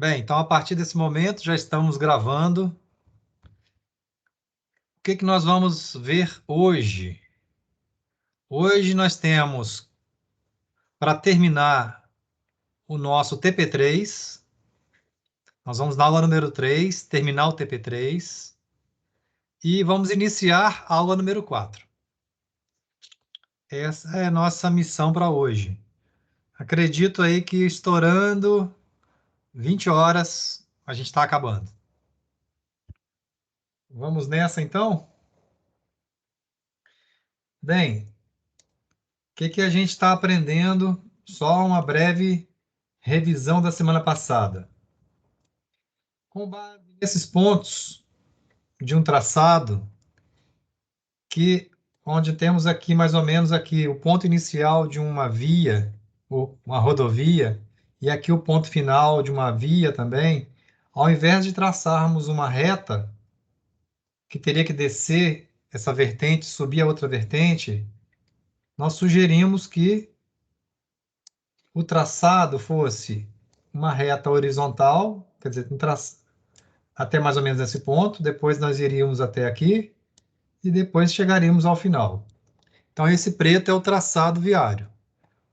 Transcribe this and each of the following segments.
Bem, então a partir desse momento já estamos gravando. O que nós vamos ver hoje? Hoje nós temos, para terminar o nosso TP3, nós vamos na aula número 3, terminar o TP3, e vamos iniciar a aula número 4. Essa é a nossa missão para hoje. Acredito aí que estourando 20 horas a gente está acabando. Vamos nessa então? Bem, o que a gente está aprendendo? Só uma breve revisão da semana passada. Com base nesses pontos de um traçado, onde temos aqui mais ou menos aqui o ponto inicial de uma via, ou uma rodovia, e aqui o ponto final de uma via também, ao invés de traçarmos uma reta que teria que descer essa vertente, subir a outra vertente, nós sugerimos que o traçado fosse uma reta horizontal, quer dizer, até mais ou menos esse ponto, depois nós iríamos até aqui e depois chegaríamos ao final. Então, esse preto é o traçado viário.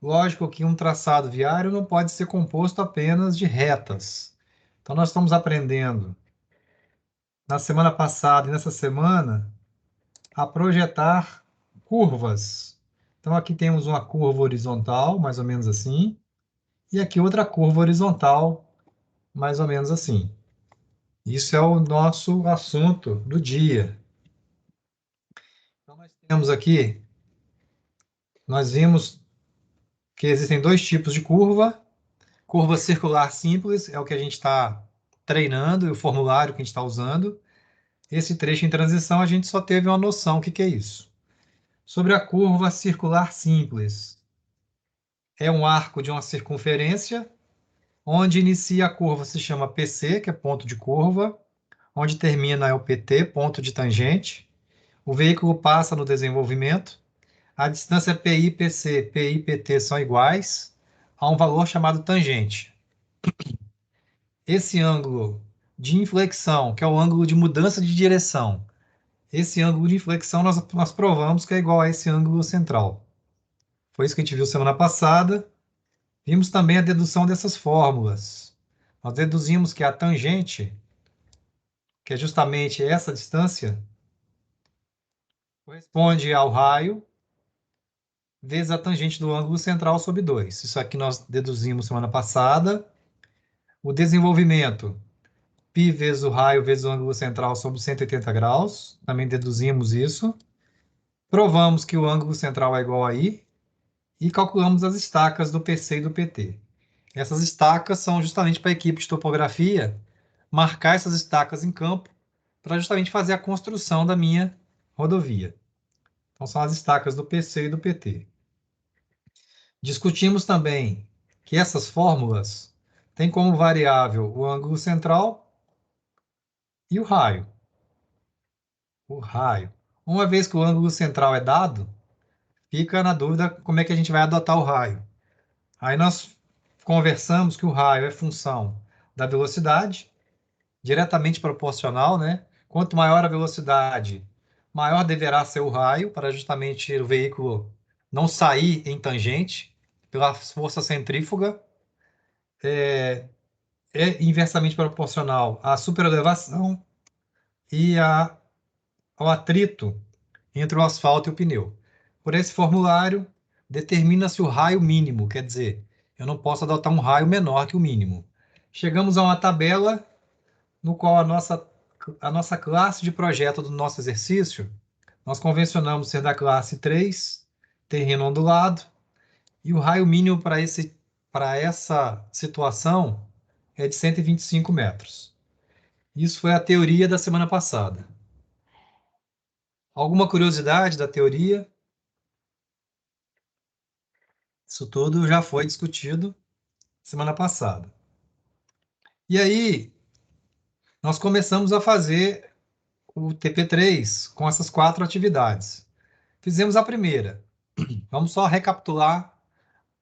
Lógico que um traçado viário não pode ser composto apenas de retas. Então, nós estamos aprendendo, na semana passada e nessa semana, a projetar curvas. Então, aqui temos uma curva horizontal, mais ou menos assim, e aqui outra curva horizontal, mais ou menos assim. Isso é o nosso assunto do dia. Então, nós temos aqui, nós vimos que existem dois tipos de curva. Curva circular simples é o que a gente está treinando, e o formulário que a gente está usando. Esse trecho em transição, a gente só teve uma noção do que é isso. Sobre a curva circular simples, é um arco de uma circunferência, onde inicia a curva se chama PC, que é ponto de curva, onde termina é o PT, ponto de tangente. O veículo passa no desenvolvimento. A distância PI-PC, PI-PT são iguais a um valor chamado tangente. Esse ângulo de inflexão, que é o ângulo de mudança de direção, esse ângulo de inflexão nós provamos que é igual a esse ângulo central. Foi isso que a gente viu semana passada. Vimos também a dedução dessas fórmulas. Nós deduzimos que a tangente, que é justamente essa distância, corresponde ao raio vezes a tangente do ângulo central sobre 2. Isso aqui nós deduzimos semana passada. O desenvolvimento, π vezes o raio vezes o ângulo central sobre 180 graus. Também deduzimos isso. Provamos que o ângulo central é igual a I e calculamos as estacas do PC e do PT. Essas estacas são justamente para a equipe de topografia marcar essas estacas em campo para justamente fazer a construção da minha rodovia. Então, são as estacas do PC e do PT. Discutimos também que essas fórmulas têm como variável o ângulo central e o raio. O raio. Uma vez que o ângulo central é dado, fica na dúvida como é que a gente vai adotar o raio. Aí nós conversamos que o raio é função da velocidade, diretamente proporcional, né? Quanto maior a velocidade, maior deverá ser o raio, para justamente o veículo não sair em tangente pela força centrífuga. É inversamente proporcional à superelevação e ao atrito entre o asfalto e o pneu. Por esse formulário, determina-se o raio mínimo, quer dizer, eu não posso adotar um raio menor que o mínimo. Chegamos a uma tabela no qual a nossa classe de projeto do nosso exercício, nós convencionamos ser da classe 3, terreno ondulado, e o raio mínimo para essa situação é de 125 metros. Isso foi a teoria da semana passada. Alguma curiosidade da teoria? Isso tudo já foi discutido semana passada. E aí, nós começamos a fazer o TP3 com essas 4 atividades. Fizemos a primeira. Vamos só recapitular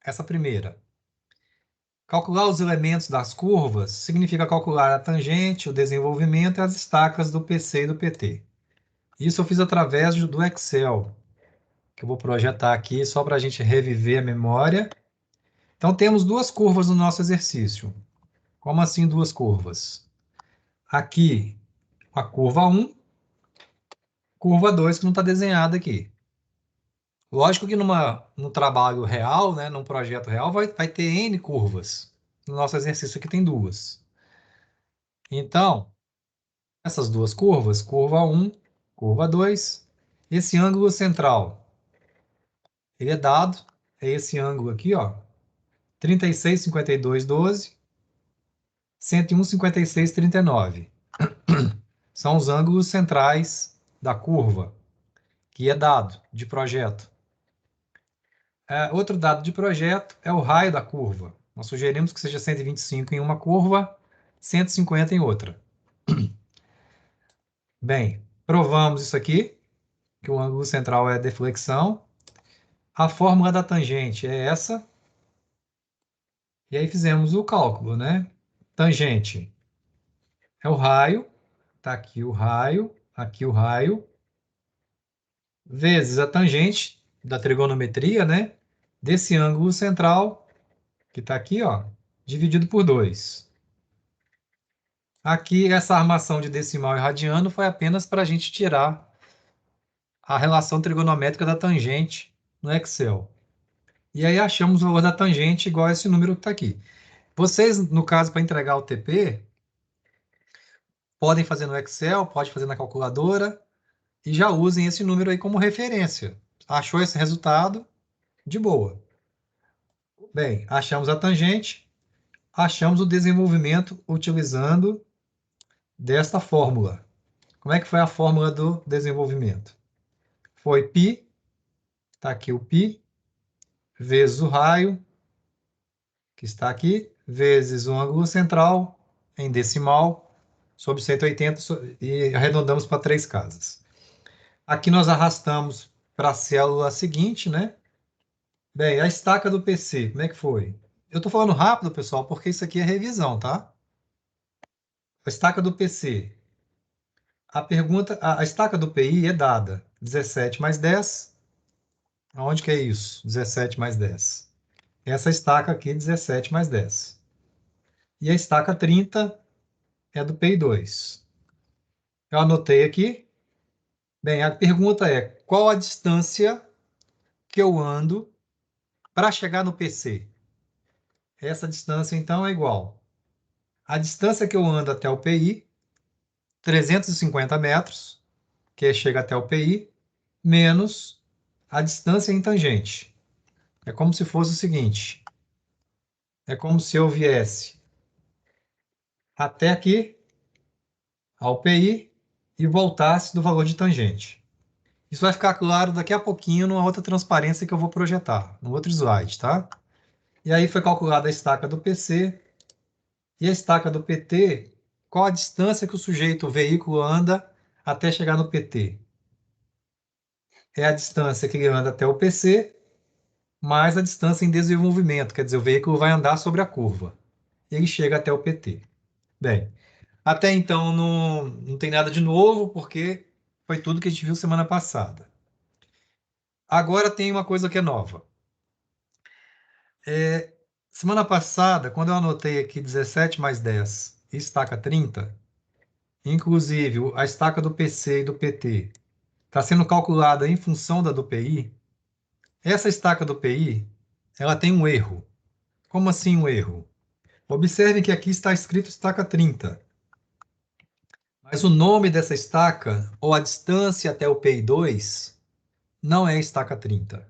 essa primeira. Calcular os elementos das curvas significa calcular a tangente, o desenvolvimento e as estacas do PC e do PT. Isso eu fiz através do Excel, que eu vou projetar aqui só para a gente reviver a memória. Então, temos duas curvas no nosso exercício. Como assim duas curvas? Aqui, a curva 1, curva 2 que não está desenhada aqui. Lógico que no trabalho real, né, num projeto real, vai ter N curvas. No nosso exercício aqui tem duas. Então, essas duas curvas, curva 1, curva 2, esse ângulo central, ele é dado, é esse ângulo aqui, ó, 36,52,12, 101,56,39. São os ângulos centrais da curva, que é dado de projeto. Outro dado de projeto é o raio da curva. Nós sugerimos que seja 125 em uma curva, 150 em outra. Bem, provamos isso aqui, que o ângulo central é a deflexão. A fórmula da tangente é essa. E aí fizemos o cálculo, né? Tangente é o raio, tá aqui o raio, vezes a tangente da trigonometria, né? Desse ângulo central, que está aqui, ó, dividido por 2. Aqui, essa armação de decimal e radiano foi apenas para a gente tirar a relação trigonométrica da tangente no Excel. E aí achamos o valor da tangente igual a esse número que está aqui. Vocês, no caso, para entregar o TP, podem fazer no Excel, pode fazer na calculadora, e já usem esse número aí como referência. Achou esse resultado? De boa. Bem, achamos a tangente, achamos o desenvolvimento utilizando desta fórmula. Como é que foi a fórmula do desenvolvimento? Foi π, está aqui o π, vezes o raio, que está aqui, vezes o ângulo central, em decimal, sobre 180, e arredondamos para 3 casas. Aqui nós arrastamos para a célula seguinte, né? Bem, a estaca do PC, como é que foi? Eu estou falando rápido, pessoal, porque isso aqui é revisão, tá? A estaca do PC. A estaca do PI é dada 17 mais 10. Aonde que é isso? 17 mais 10. Essa estaca aqui, 17 mais 10. E a estaca 30 é do PI2. Eu anotei aqui. Bem, a pergunta é: qual a distância que eu ando para chegar no PC? Essa distância, então, é igual a distância que eu ando até o PI, 350 metros, que chega até o PI, menos a distância em tangente. É como se fosse o seguinte: é como se eu viesse até aqui, ao PI, e voltasse do valor de tangente. Isso vai ficar claro daqui a pouquinho numa outra transparência que eu vou projetar, no outro slide, tá? E aí foi calculada a estaca do PC e a estaca do PT, qual a distância que o sujeito, o veículo, anda até chegar no PT? É a distância que ele anda até o PC, mais a distância em desenvolvimento, quer dizer, o veículo vai andar sobre a curva. Ele chega até o PT. Bem, até então não tem nada de novo, porque foi tudo que a gente viu semana passada. Agora tem uma coisa que é nova. Semana passada, quando eu anotei aqui 17 mais 10 e estaca 30, inclusive a estaca do PC e do PT está sendo calculada em função da do PI, essa estaca do PI, ela tem um erro. Como assim um erro? Observe que aqui está escrito estaca 30, mas o nome dessa estaca, ou a distância até o PI2, não é estaca 30.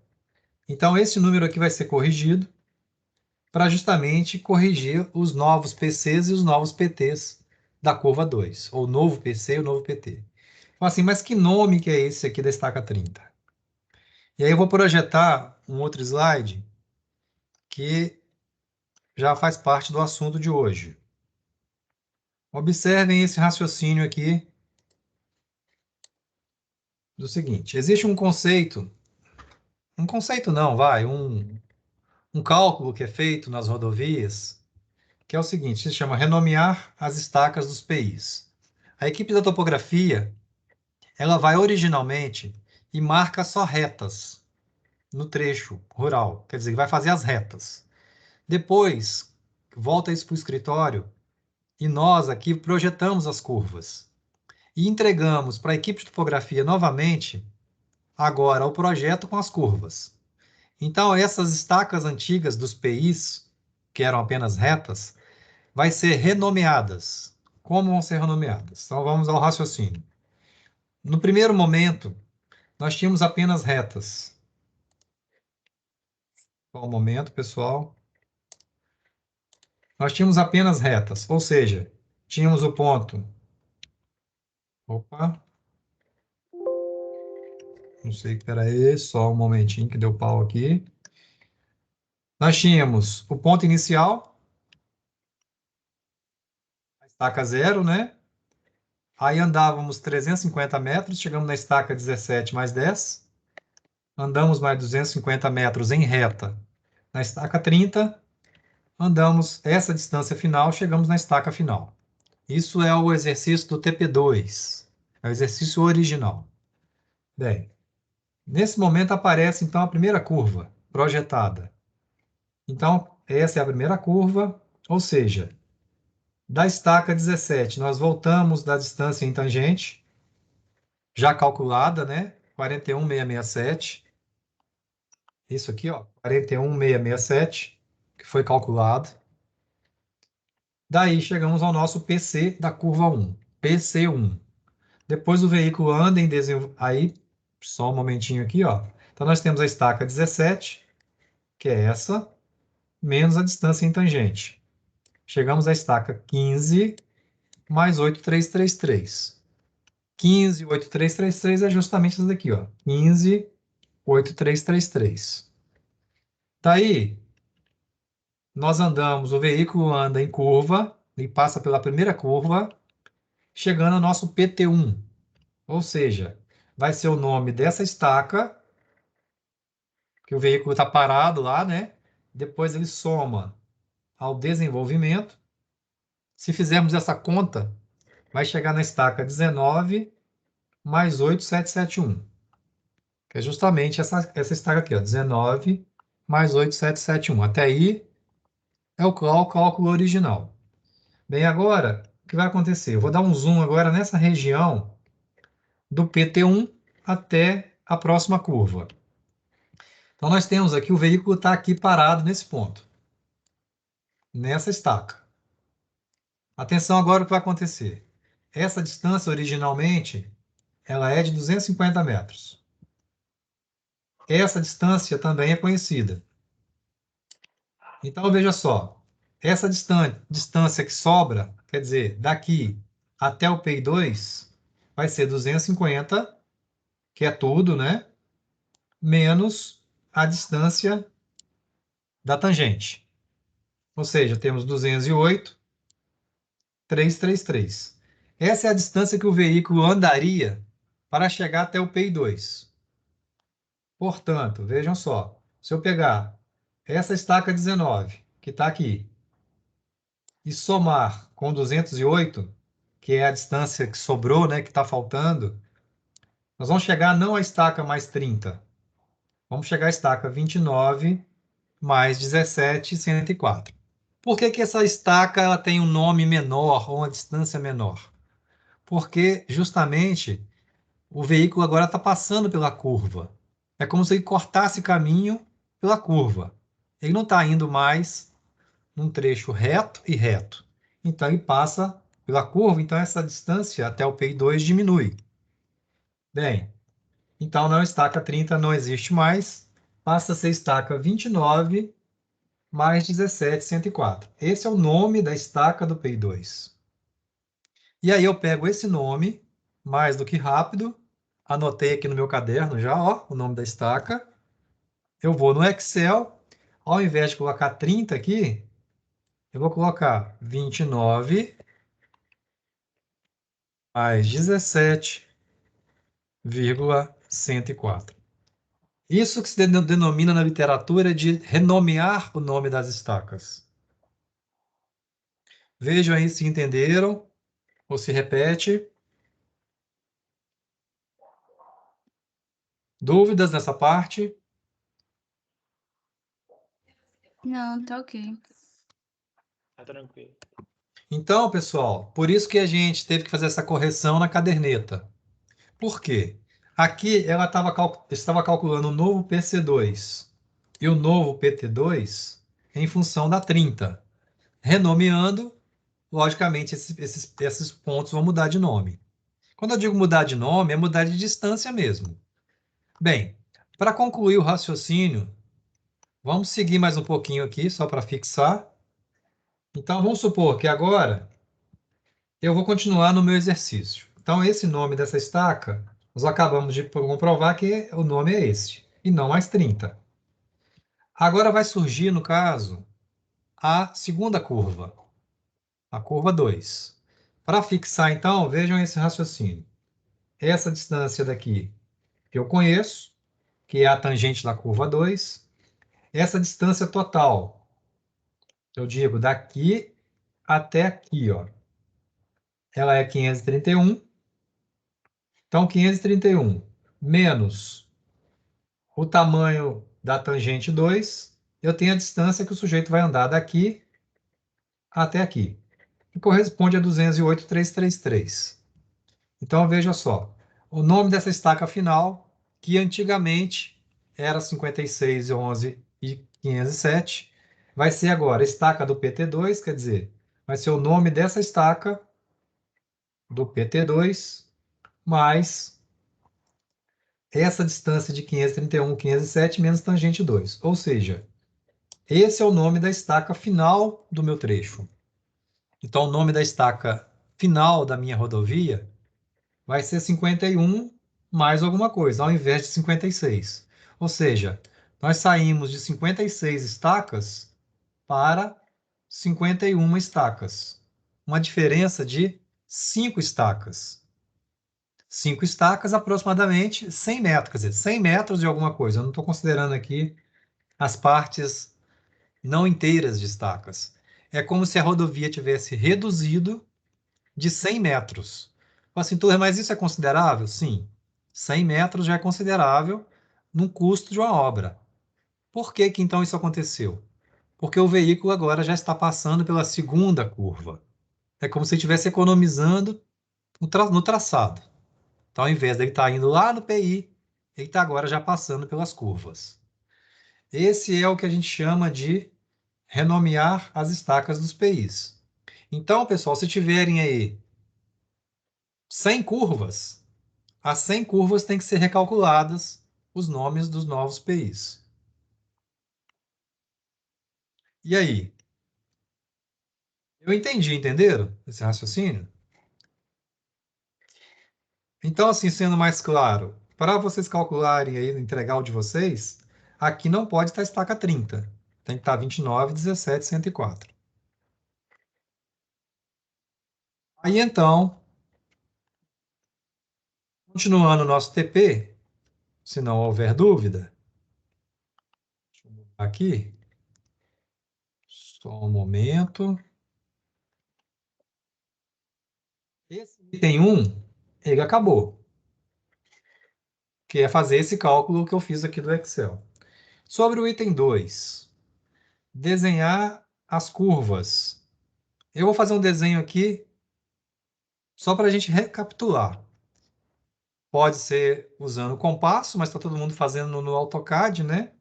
Então, esse número aqui vai ser corrigido para justamente corrigir os novos PCs e os novos PTs da curva 2, ou novo PC e o novo PT. Então, assim, mas que nome que é esse aqui da estaca 30? E aí eu vou projetar um outro slide que já faz parte do assunto de hoje. Observem esse raciocínio aqui do seguinte: existe um conceito não, um cálculo que é feito nas rodovias, que é o seguinte, se chama renomear as estacas dos PIs. A equipe da topografia, ela vai originalmente e marca só retas no trecho rural, quer dizer, vai fazer as retas. Depois, volta isso para o escritório e nós aqui projetamos as curvas e entregamos para a equipe de topografia novamente agora o projeto com as curvas. Então, essas estacas antigas dos PIs, que eram apenas retas, vai ser renomeadas. Como vão ser renomeadas? Então, vamos ao raciocínio. No primeiro momento, nós tínhamos apenas retas. Qual o momento, pessoal? Nós tínhamos apenas retas, ou seja, tínhamos o ponto. Opa, não sei, espera aí, só um momentinho que deu pau aqui. Nós tínhamos o ponto inicial, a estaca 0, né? Aí andávamos 350 metros, chegamos na estaca 17 mais 10. Andamos mais 250 metros em reta na estaca 30. Andamos essa distância final, chegamos na estaca final. Isso é o exercício do TP2, é o exercício original. Bem, nesse momento aparece então a primeira curva projetada. Então, essa é a primeira curva, ou seja, da estaca 17, nós voltamos da distância em tangente, já calculada, né? 41,667. Isso aqui, ó, 41,667, que foi calculado. Daí chegamos ao nosso PC da curva 1, PC1. Depois o veículo anda em desenvolvimento. Aí, só um momentinho aqui, ó. Então nós temos a estaca 17, que é essa, menos a distância em tangente. Chegamos à estaca 15 mais 8,333. 15, 8,333 é justamente isso daqui, ó. 15, 8,333. Daí, nós andamos, o veículo anda em curva e passa pela primeira curva, chegando ao nosso PT1. Ou seja, vai ser o nome dessa estaca, que o veículo está parado lá, né? Depois ele soma ao desenvolvimento. Se fizermos essa conta, vai chegar na estaca 19 mais 8,771. Que é justamente essa estaca aqui, ó, 19 mais 8,771. Até aí é o cálculo original. Bem, agora, o que vai acontecer? Eu vou dar um zoom agora nessa região do PT1 até a próxima curva. Então, nós temos aqui, o veículo está aqui parado nesse ponto, nessa estaca. Atenção agora o que vai acontecer. Essa distância, originalmente, ela é de 250 metros. Essa distância também é conhecida. Então, veja só. Essa distância que sobra, quer dizer, daqui até o PI2, vai ser 250, que é tudo, né? Menos a distância da tangente. Ou seja, temos 208, 333. Essa é a distância que o veículo andaria para chegar até o PI2. Portanto, vejam só, se eu pegar essa estaca 19, que está aqui, e somar com 208, que é a distância que sobrou, né, que está faltando, nós vamos chegar não à estaca mais 30, vamos chegar à estaca 29 mais 17,104. Por que que essa estaca ela tem um nome menor ou uma distância menor? Porque justamente o veículo agora está passando pela curva. É como se ele cortasse caminho pela curva. Ele não está indo mais num trecho reto e reto. Então ele passa pela curva, então essa distância até o PI2 diminui. Bem, então não estaca 30 não existe mais, passa a ser estaca 29 mais 17,104. Esse é o nome da estaca do PI2. E aí eu pego esse nome, mais do que rápido, anotei aqui no meu caderno já, ó, o nome da estaca. Eu vou no Excel, ao invés de colocar 30 aqui, eu vou colocar 29 mais 17,104. Isso que se denomina na literatura de renomear o nome das estacas. Vejam aí se entenderam ou se repete. Dúvidas nessa parte? Não, tá ok. Tá tranquilo. Então, pessoal, por isso que a gente teve que fazer essa correção na caderneta. Por quê? Aqui ela estava calculando o novo PC2 e o novo PT2 em função da 30. Renomeando, logicamente, esses pontos vão mudar de nome. Quando eu digo mudar de nome, é mudar de distância mesmo. Bem, para concluir o raciocínio, vamos seguir mais um pouquinho aqui, só para fixar. Então, vamos supor que agora eu vou continuar no meu exercício. Então, esse nome dessa estaca, nós acabamos de comprovar que o nome é esse, e não mais 30. Agora vai surgir, no caso, a segunda curva, a curva 2. Para fixar, então, vejam esse raciocínio. Essa distância daqui eu conheço, que é a tangente da curva 2. Essa distância total, eu digo daqui até aqui, ó, ela é 531. Então, 531 menos o tamanho da tangente 2, eu tenho a distância que o sujeito vai andar daqui até aqui, que corresponde a 208,333. Então, veja só, o nome dessa estaca final, que antigamente era 56,11,507, vai ser agora estaca do PT2, quer dizer, vai ser o nome dessa estaca do PT2 mais essa distância de 531, 507 menos tangente 2. Ou seja, esse é o nome da estaca final do meu trecho. Então, o nome da estaca final da minha rodovia vai ser 51 mais alguma coisa, ao invés de 56. Ou seja, nós saímos de 56 estacas para 51 estacas. Uma diferença de 5 estacas. 5 estacas, aproximadamente 100 metros, quer dizer, 100 metros de alguma coisa. Eu não estou considerando aqui as partes não inteiras de estacas. É como se a rodovia tivesse reduzido de 100 metros. Assim, mas isso é considerável? Sim. 100 metros já é considerável no custo de uma obra. Por que que então isso aconteceu? Porque o veículo agora já está passando pela segunda curva. É como se estivesse economizando no traçado. Então, ao invés dele estar indo lá no PI, ele está agora já passando pelas curvas. Esse é o que a gente chama de renomear as estacas dos PIs. Então, pessoal, se tiverem aí 100 curvas, as 100 curvas têm que ser recalculadas os nomes dos novos PIs. E aí? Eu entendi, entenderam esse raciocínio? Então, assim, sendo mais claro, para vocês calcularem aí, entregar o de vocês, aqui não pode estar estaca 30. Tem que estar 29, 17, 104. Aí, então, continuando o nosso TP, se não houver dúvida, deixa eu mudar aqui, só um momento. Esse item 1, ele acabou, que é fazer esse cálculo que eu fiz aqui do Excel. Sobre o item 2, desenhar as curvas. Eu vou fazer um desenho aqui só para a gente recapitular. Pode ser usando o compasso, mas está todo mundo fazendo no AutoCAD, né?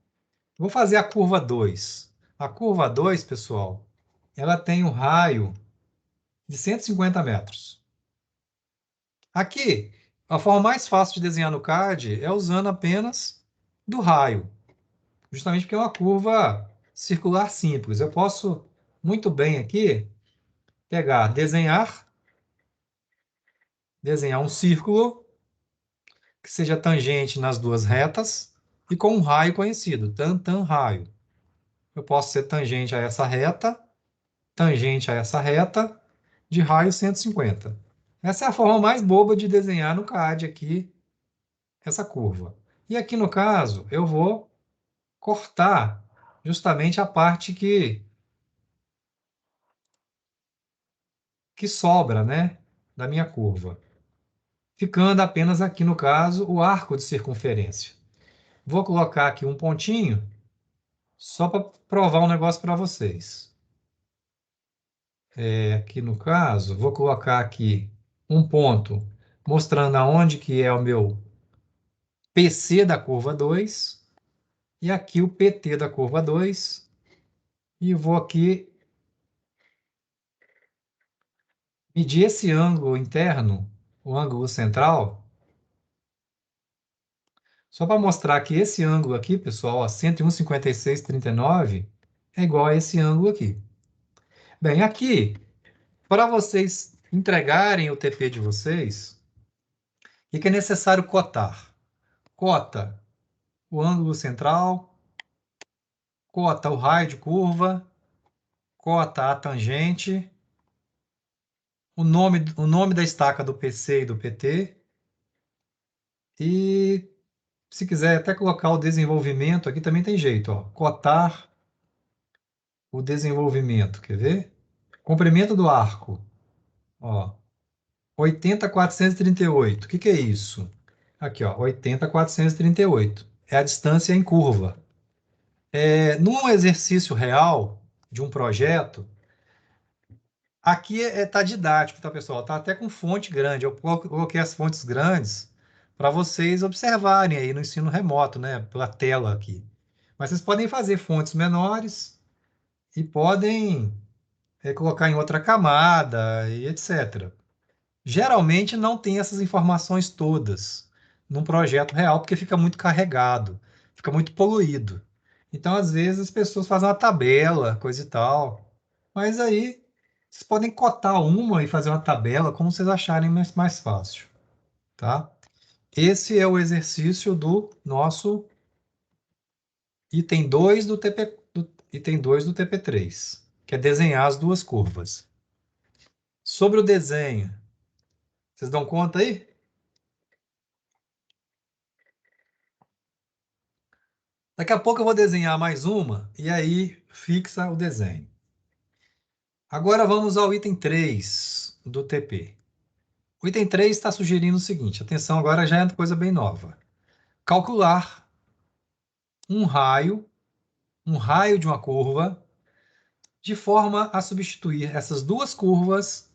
Vou fazer a curva 2. A curva 2, pessoal, ela tem um raio de 150 metros. Aqui, a forma mais fácil de desenhar no CAD é usando apenas do raio, justamente porque é uma curva circular simples. Eu posso muito bem aqui pegar, desenhar um círculo que seja tangente nas duas retas e com um raio conhecido, tan raio. Eu posso ser tangente a essa reta, de raio 150. Essa é a forma mais boba de desenhar no CAD aqui, essa curva. E aqui no caso, eu vou cortar justamente a parte que que sobra, né, da minha curva. Ficando apenas aqui, no caso, o arco de circunferência. Vou colocar aqui um pontinho, só para provar um negócio para vocês. Aqui no caso, vou colocar aqui um ponto, mostrando aonde que é o meu PC da curva 2, e aqui o PT da curva 2, e vou aqui medir esse ângulo interno, o ângulo central, só para mostrar que esse ângulo aqui, pessoal, ó, 101,5639, é igual a esse ângulo aqui. Bem, aqui, para vocês entregarem o TP de vocês, o que é necessário cotar? Cota o ângulo central, cota o raio de curva, cota a tangente, o nome da estaca do PC e do PT, e se quiser até colocar o desenvolvimento, aqui também tem jeito, ó, cotar o desenvolvimento, quer ver? Comprimento do arco, ó, 80,438. O que é isso? Aqui, ó, 80,438. É a distância em curva. Num exercício real de um projeto, aqui tá didático, tá, pessoal? Tá até com fonte grande. Eu coloquei as fontes grandes para vocês observarem aí no ensino remoto, né? Pela tela aqui. Mas vocês podem fazer fontes menores e podem colocar em outra camada e etc. Geralmente não tem essas informações todas num projeto real, porque fica muito carregado, fica muito poluído. Então, às vezes, as pessoas fazem uma tabela, coisa e tal. Mas aí, vocês podem cotar uma e fazer uma tabela como vocês acharem mais fácil, tá? Esse é o exercício do nosso item 2 do TP, item 2 do TP3, que é desenhar as duas curvas. Sobre o desenho, vocês dão conta aí? Daqui a pouco eu vou desenhar mais uma e aí fixa o desenho. Agora vamos ao item 3 do TP. O item 3 está sugerindo o seguinte, atenção, agora já é coisa bem nova. Calcular um raio de uma curva, de forma a substituir essas duas curvas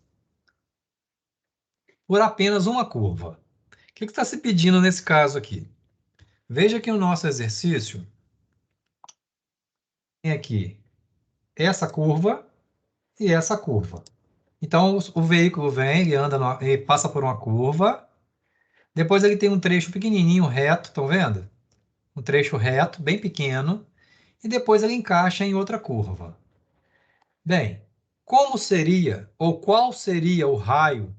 por apenas uma curva. O que está se pedindo nesse caso aqui? Veja que o nosso exercício tem aqui essa curva e essa curva. Então, o veículo vem, ele anda, ele passa por uma curva, depois ele tem um trecho pequenininho, reto, estão vendo? Um trecho reto, bem pequeno, e depois ele encaixa em outra curva. Bem, como seria, ou qual seria o raio,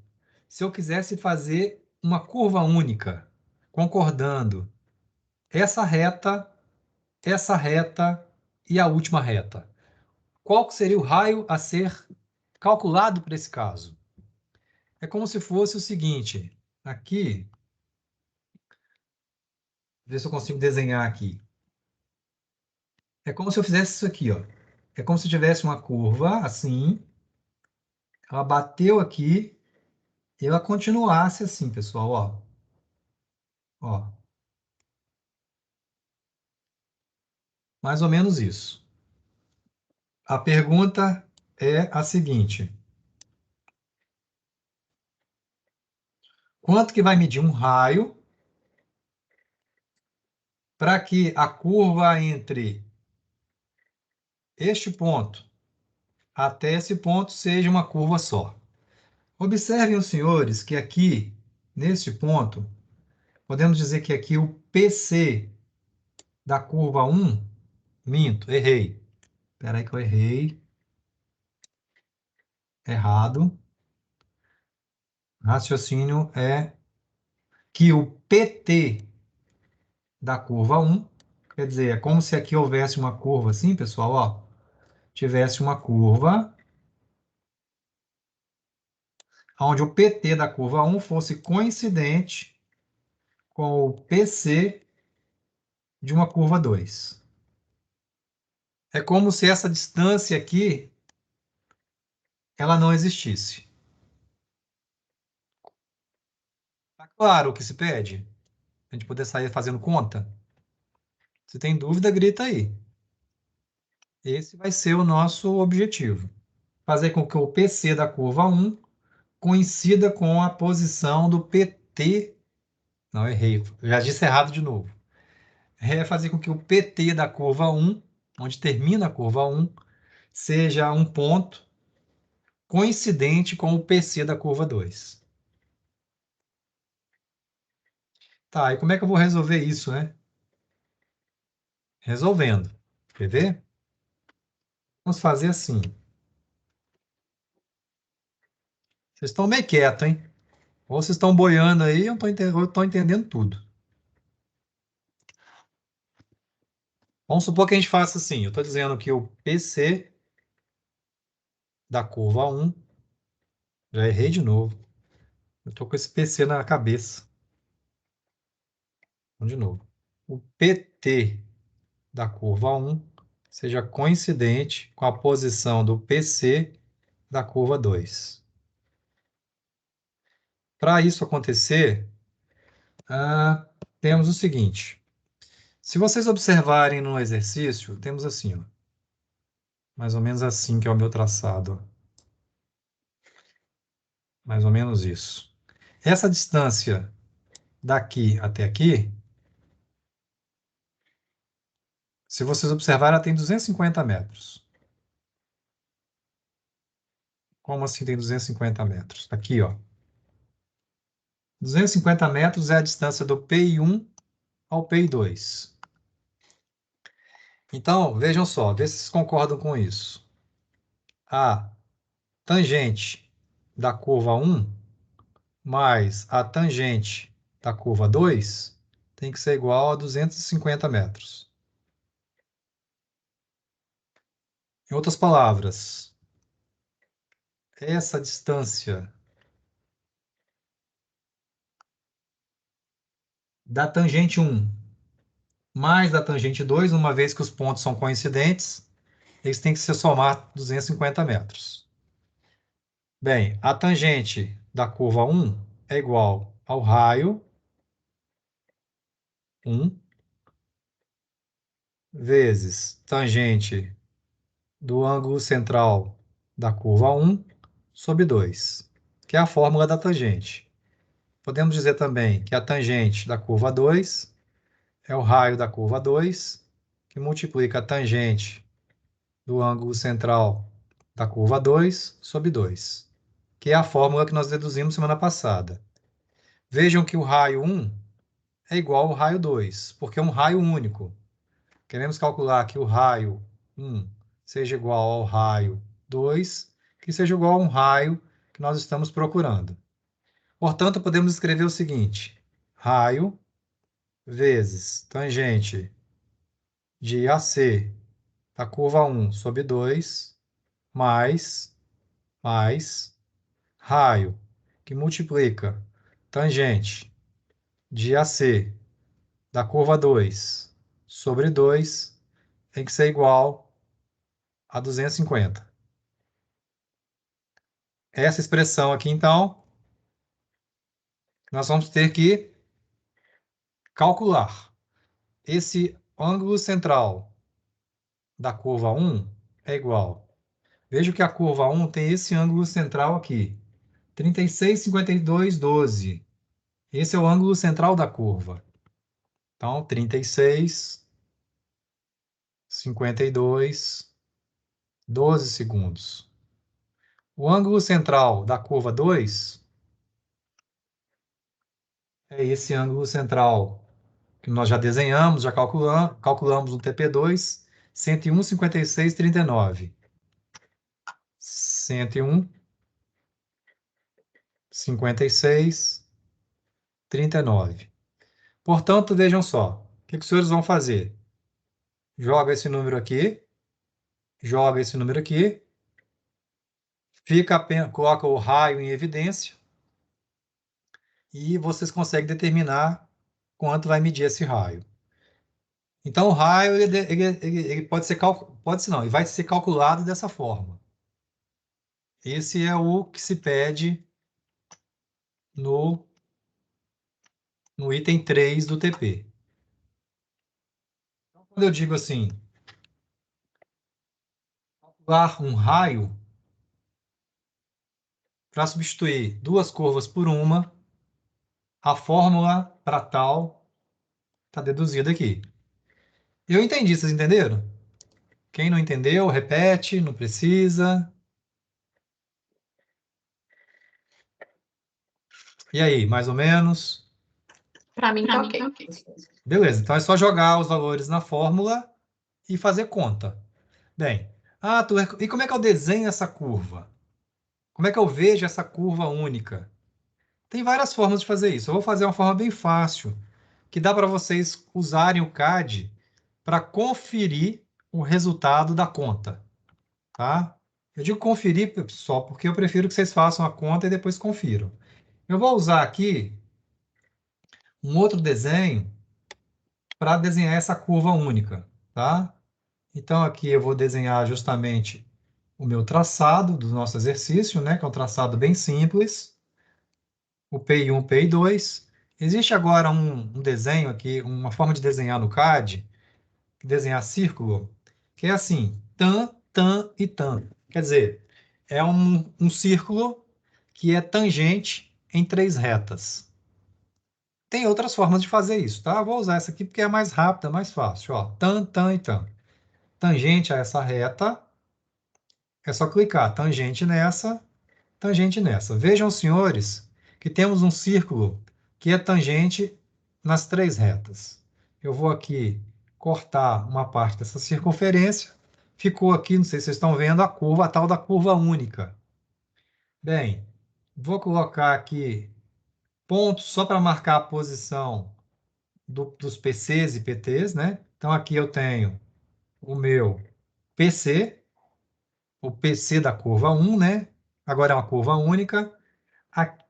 se eu quisesse fazer uma curva única, concordando essa reta e a última reta? Qual seria o raio a ser calculado para esse caso? É como se fosse o seguinte, aqui, ver se eu consigo desenhar aqui. É como se eu fizesse isso aqui, ó. É como se tivesse uma curva, assim, ela bateu aqui e ela continuasse assim, pessoal, ó. Ó, mais ou menos isso. A pergunta é a seguinte: quanto que vai medir um raio para que a curva entre este ponto até esse ponto seja uma curva só? Observem os senhores que aqui, neste ponto, podemos dizer que aqui o PC da curva 1, minto, errei. Espera aí que eu errei. Errado. Raciocínio é que o PT da curva 1, quer dizer, é como se aqui houvesse uma curva assim, pessoal, ó, tivesse uma curva onde o PT da curva 1 fosse coincidente com o PC de uma curva 2. É como se essa distância aqui ela não existisse. Claro o que se pede. A gente poder sair fazendo conta. Se tem dúvida, grita aí. Esse vai ser o nosso objetivo. Fazer com que o PC da curva 1 coincida com a posição do PT. Não, errei. Já disse errado de novo. É fazer com que o PT da curva 1, onde termina a curva 1, seja um ponto coincidente com o PC da curva 2. Tá, e como é que eu vou resolver isso, né? Resolvendo. Quer ver? Vamos fazer assim. Vocês estão meio quietos, hein? Ou vocês estão boiando aí, eu estou entendendo tudo. Vamos supor que a gente faça assim. Eu estou dizendo que o PC da curva 1, já errei de novo. Eu estou com esse PC na cabeça. Vamos de novo. O PT da curva 1 seja coincidente com a posição do PC da curva 2. Para isso acontecer, temos o seguinte. Se vocês observarem no exercício, temos assim, ó, mais ou menos assim que é o meu traçado. Mais ou menos isso. Essa distância daqui até aqui, se vocês observarem, ela tem 250 metros. Como assim tem 250 metros? Aqui, ó. 250 metros é a distância do PI1 ao PI2. Então, vejam só, vê se vocês concordam com isso. A tangente da curva 1 mais a tangente da curva 2 tem que ser igual a 250 metros. Em outras palavras, essa distância da tangente 1 mais da tangente 2, uma vez que os pontos são coincidentes, eles têm que se somar 250 metros. Bem, a tangente da curva 1 é igual ao raio 1 vezes tangente do ângulo central da curva 1 sobre 2, que é a fórmula da tangente. Podemos dizer também que a tangente da curva 2 é o raio da curva 2, que multiplica a tangente do ângulo central da curva 2 sobre 2, que é a fórmula que nós deduzimos semana passada. Vejam que o raio 1 é igual ao raio 2, porque é um raio único. Queremos calcular que o raio 1 seja igual ao raio 2, que seja igual a um raio que nós estamos procurando. Portanto, podemos escrever o seguinte: raio vezes tangente de AC da curva 1 sobre 2, mais raio, que multiplica tangente de AC da curva 2 sobre 2, tem que ser igual a 250. Essa expressão aqui, então, nós vamos ter que calcular. Esse ângulo central da curva 1 é igual. Veja que a curva 1 tem esse ângulo central aqui, 36,52,12. Esse é o ângulo central da curva. Então, 36,52, 12 segundos. O ângulo central da curva 2 é esse ângulo central que nós já desenhamos, já calculamos no TP2, 101,56,39. 101,56,39. Portanto, vejam só, o que os senhores vão fazer? Joga esse número aqui, joga esse número aqui, coloca o raio em evidência e vocês conseguem determinar quanto vai medir esse raio. Então, o raio ele pode ser ele vai ser calculado dessa forma. Esse é o que se pede no no item 3 do TP. Quando eu digo assim, calcular um raio, para substituir duas curvas por uma, a fórmula para tal está deduzida aqui. Eu entendi, vocês entenderam? Quem não entendeu, repete, não precisa. E aí, mais ou menos? Para mim tá ok. Beleza, então é só jogar os valores na fórmula e fazer conta. Bem, e como é que eu desenho essa curva? Como é que eu vejo essa curva única? Tem várias formas de fazer isso. Eu vou fazer uma forma bem fácil, que dá para vocês usarem o CAD para conferir o resultado da conta, tá? Eu digo conferir só porque eu prefiro que vocês façam a conta e depois confiram. Eu vou usar aqui um outro desenho para desenhar essa curva única, tá? Então aqui eu vou desenhar justamente o meu traçado do nosso exercício, né, que é um traçado bem simples, o PI1, PI2. Existe agora um desenho aqui, uma forma de desenhar no CAD, desenhar círculo, que é assim, tan, tan e tan. Quer dizer, é um círculo que é tangente em três retas. Tem outras formas de fazer isso, tá? Vou usar essa aqui porque é mais rápida, mais fácil. Ó, tan, tan e tan. Tangente a essa reta, é só clicar tangente nessa. Vejam, senhores, que temos um círculo que é tangente nas três retas. Eu vou aqui cortar uma parte dessa circunferência. Ficou aqui, não sei se vocês estão vendo, a tal da curva única. Bem, vou colocar aqui pontos só para marcar a posição dos PCs e PTs, né? Então aqui eu tenho o meu PC, o PC da curva 1, né? Agora é uma curva única. Aqui,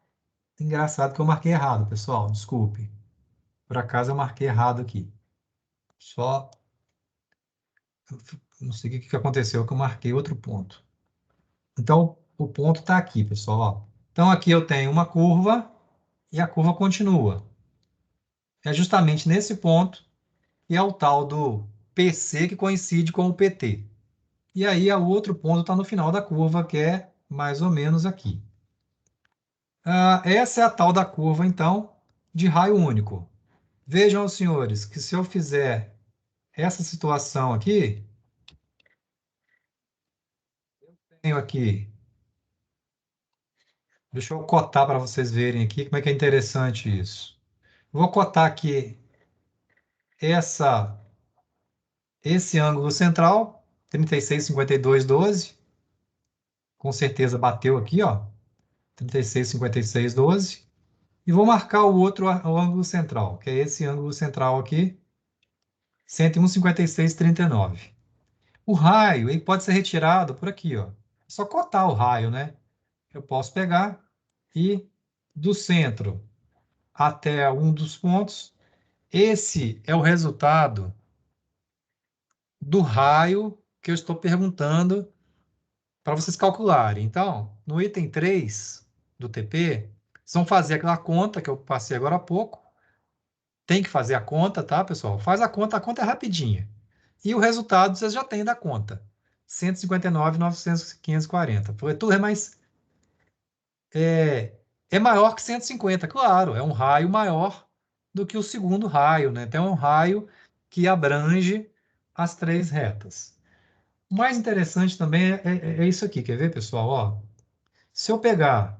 engraçado que eu marquei errado, pessoal, desculpe. Por acaso eu marquei errado aqui. Só, não sei o que aconteceu, que eu marquei outro ponto. Então, o ponto está aqui, pessoal. Ó. Então, aqui eu tenho uma curva e a curva continua. É justamente nesse ponto que é o tal do PC que coincide com o PT. E aí, o outro ponto está no final da curva, que é mais ou menos aqui. Essa é a tal da curva, então, de raio único. Vejam, senhores, que se eu fizer essa situação aqui, tenho aqui, deixa eu cotar para vocês verem aqui como é que é interessante isso. Vou cotar aqui esse ângulo central, 36,52,12. Com certeza bateu aqui, ó, 36,56,12. E vou marcar o outro o ângulo central, que é esse ângulo central aqui, 101,56,39. O raio ele pode ser retirado por aqui, ó. É só cotar o raio, né? Eu posso pegar e do centro até um dos pontos, esse é o resultado do raio que eu estou perguntando para vocês calcularem. Então, no item 3 do TP, vocês vão fazer aquela conta que eu passei agora há pouco. Tem que fazer a conta, tá, pessoal? Faz a conta é rapidinha. E o resultado vocês já têm da conta. 159.940. Tudo é mais é maior que 150, claro, é um raio maior do que o segundo raio, né? Então é um raio que abrange as três retas. O mais interessante também é isso aqui, quer ver, pessoal? Ó, se eu pegar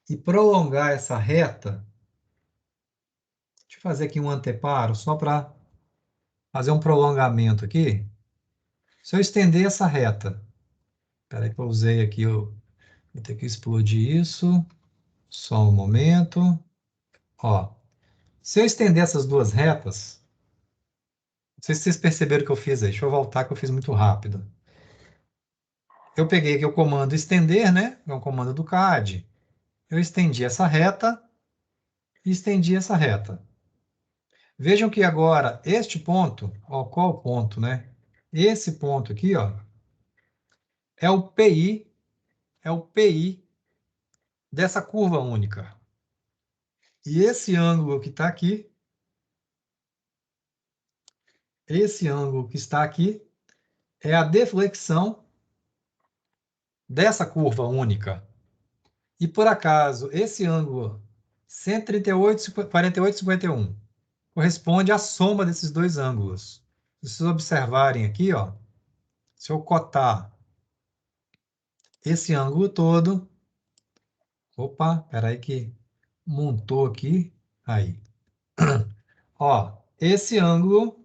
e prolongar essa reta, deixa eu fazer aqui um anteparo só para fazer um prolongamento aqui. Se eu estender essa reta, espera aí que eu usei aqui, eu vou ter que explodir isso, só um momento. Ó, se eu estender essas duas retas, não sei se vocês perceberam o que eu fiz aí. Deixa eu voltar que eu fiz muito rápido. Eu peguei aqui o comando estender, né? É um comando do CAD. Eu estendi essa reta e estendi essa reta. Vejam que agora este ponto, ó, qual o ponto, né? Esse ponto aqui, ó, é o PI dessa curva única. E esse ângulo que está aqui, esse ângulo que está aqui, é a deflexão dessa curva única. E, por acaso, esse ângulo 138, 48, 51 corresponde à soma desses dois ângulos. Se vocês observarem aqui, ó, se eu cotar esse ângulo todo, opa, peraí que montou aqui, aí. Ó, esse ângulo